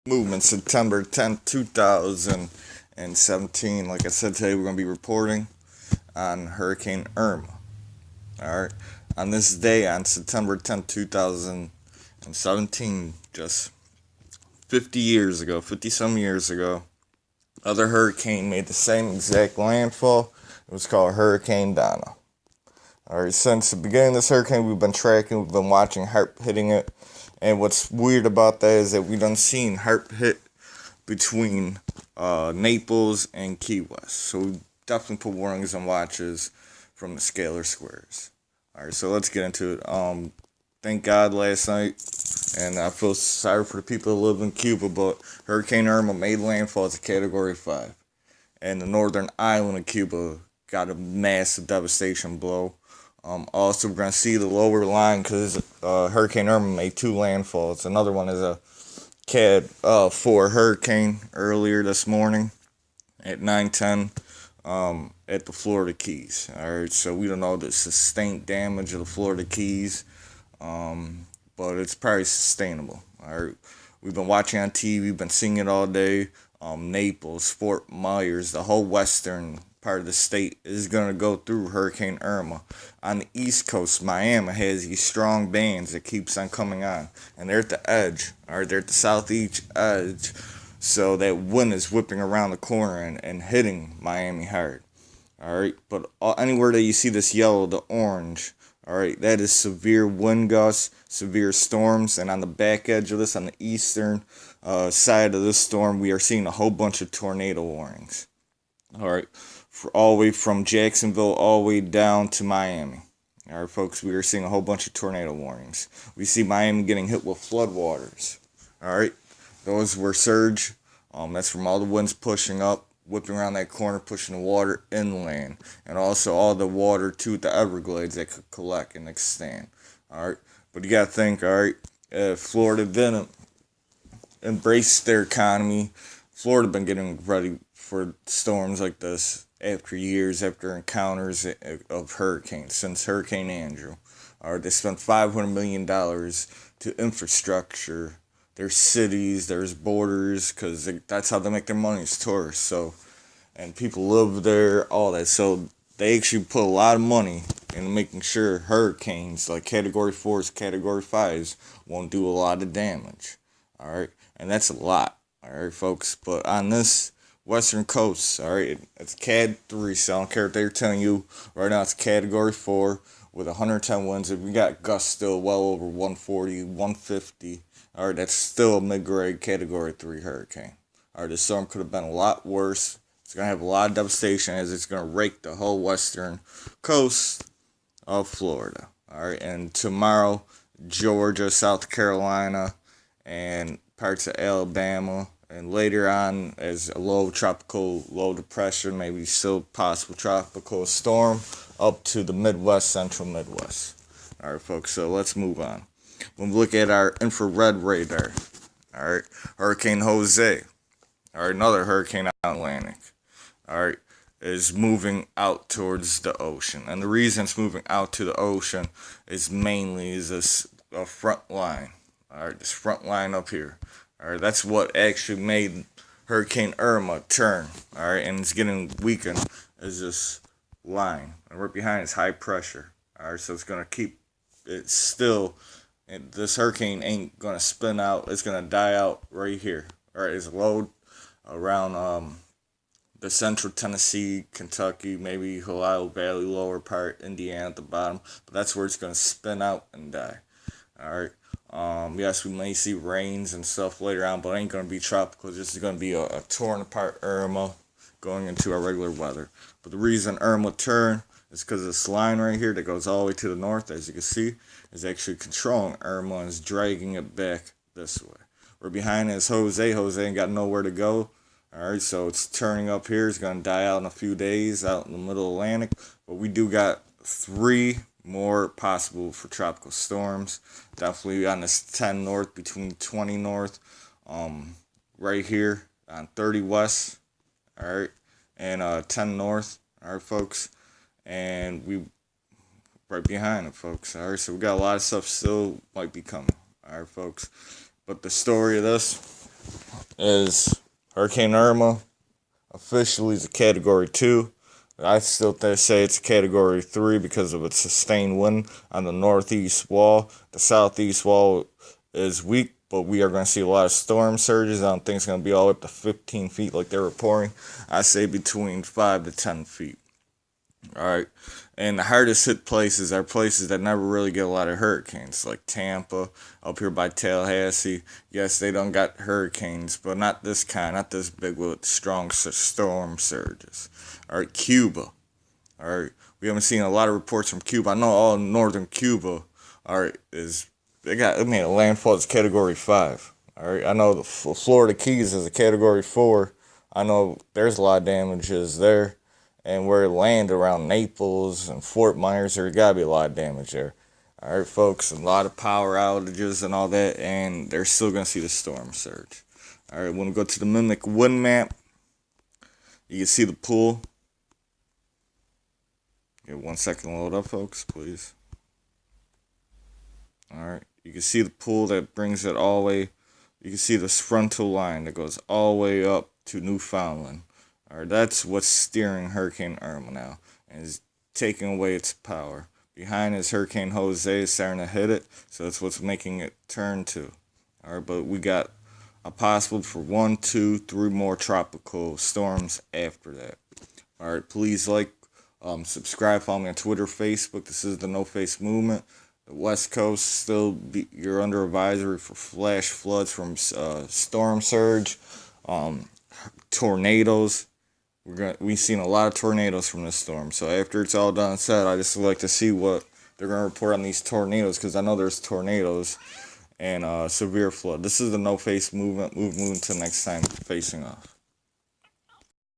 movement September 10th, 2017. Like I said, today we're going to be reporting on Hurricane Irma. Alright. On this day, on September 10th, 2017, just 50 years ago, 50 some years ago, other hurricane made the same exact landfall. It was called Hurricane Donna. Alright, since the beginning of this hurricane, we've been tracking, we've been watching HARP hitting it. And what's weird about that is that we done seen HARP hit between Naples and Key West. So we definitely put warnings on watches from the scalar squares. Alright, so let's get into it. Thank God last night, and I feel sorry for the people who live in Cuba, but Hurricane Irma made landfall as a Category 5. And the northern island of Cuba got a massive devastation blow. Also, we're going to see the lower line because Hurricane Irma made two landfalls. Another one is a Cat 4 hurricane earlier this morning at 9:10 at the Florida Keys. Alright, so we don't know the sustained damage of the Florida Keys, but it's probably sustainable. Alright, we've been watching on TV, we've been seeing it all day. Naples, Fort Myers, the whole western part of the state is going to go through Hurricane Irma. On the East Coast, Miami has these strong bands that keeps on coming on, and they're at the edge, or they're at the southeast edge, so that wind is whipping around the corner and hitting Miami hard. Alright, but anywhere that you see this yellow, the orange, alright, that is severe wind gusts, severe storms, and on the back edge of this, on the eastern side of this storm, we are seeing a whole bunch of tornado warnings. Alright, all the way from Jacksonville all the way down to Miami. Alright, folks, we are seeing a whole bunch of tornado warnings. We see Miami getting hit with floodwaters. Alright, those were surge. That's from all the winds pushing up, whipping around that corner, pushing the water inland, and also all the water to the Everglades that could collect and extend. Alright, but you gotta think, alright, Florida didn't embrace their economy. Florida been getting ready for storms like this after years, after encounters of hurricanes, since Hurricane Andrew. Alright, they spent $500 million to infrastructure their cities, their borders, because that's how they make their money, is tourists. So, and people live there, all that. So they actually put a lot of money into making sure hurricanes like Category 4s, Category 5s won't do a lot of damage. Alright, and that's a lot. Alright, folks, but on this western coast, alright, it's Cat 3, so I don't care if they're telling you right now it's Category 4 with 110 winds. If we got gusts still well over 140, 150, alright, that's still a mid-grade Category 3 hurricane. Alright, the storm could have been a lot worse. It's going to have a lot of devastation as it's going to rake the whole western coast of Florida. Alright, and tomorrow, Georgia, South Carolina, and parts of Alabama, and later on as a low tropical, low depression, maybe still possible tropical storm, up to the Midwest, central Midwest. Alright, folks, so let's move on. When we look at our infrared radar, alright, Hurricane Jose, alright, another hurricane out in Atlantic, alright, is moving out towards the ocean. And the reason it's moving out to the ocean is mainly this front line. Alright, this front line up here. Alright, that's what actually made Hurricane Irma turn. Alright, and it's getting weakened is this line. And right behind is high pressure. Alright, so it's going to keep it still. And this hurricane ain't going to spin out. It's going to die out right here. Alright, it's low around the central Tennessee, Kentucky, maybe Ohio Valley, lower part, Indiana at the bottom. But that's where it's going to spin out and die. Alright. Yes, we may see rains and stuff later on, but it ain't going to be tropical. This is going to be a torn apart Irma going into our regular weather. But the reason Irma turned is because this line right here that goes all the way to the north, as you can see, is actually controlling Irma and is dragging it back this way. We're behind is Jose. Jose ain't got nowhere to go. Alright, so it's turning up here. It's going to die out in a few days out in the middle Atlantic. But we do got 3 more possible for tropical storms. Definitely on this 10 north, between 20 north, right here on 30 west, alright, and 10 north, alright, folks, and we right behind it, folks, alright, so we got a lot of stuff still might be coming, alright, folks, but the story of this is Hurricane Irma officially is a Category 2. I still say it's a Category 3 because of its sustained wind on the northeast wall. The southeast wall is weak, but we are going to see a lot of storm surges. I don't think it's going to be all up to 15 feet like they're reporting. I say between 5 to 10 feet. Alright, and the hardest hit places are places that never really get a lot of hurricanes, like Tampa, up here by Tallahassee. Yes, they don't got hurricanes, but not this kind, not this big with strong storm surges. Alright, Cuba. Alright, we haven't seen a lot of reports from Cuba. I know all northern Cuba, alright, they made a landfall as Category 5. Alright, I know the Florida Keys is a Category 4. I know there's a lot of damages there. And where it landed around Naples and Fort Myers, there got to be a lot of damage there. All right, folks, a lot of power outages and all that, and they're still going to see the storm surge. All right, when we go to the Mimic wind map, you can see the pool. Give 1 second to load up, folks, please. All right, you can see the pool that brings it all the way. You can see this frontal line that goes all the way up to Newfoundland. Alright, that's what's steering Hurricane Irma now, and is taking away its power. Behind is Hurricane Jose is starting to hit it, so that's what's making it turn to. Alright, but we got a possible for 1, 2, 3 more tropical storms after that. Alright, please subscribe, follow me on Twitter, Facebook. This is the No Face Movement. The West Coast you're under advisory for flash floods from storm surge, tornadoes. We've seen a lot of tornadoes from this storm. So after it's all done and said, I just like to see what they're going to report on these tornadoes, because I know there's tornadoes and severe flood. This is the No Face Movement. Move until next time. Facing off.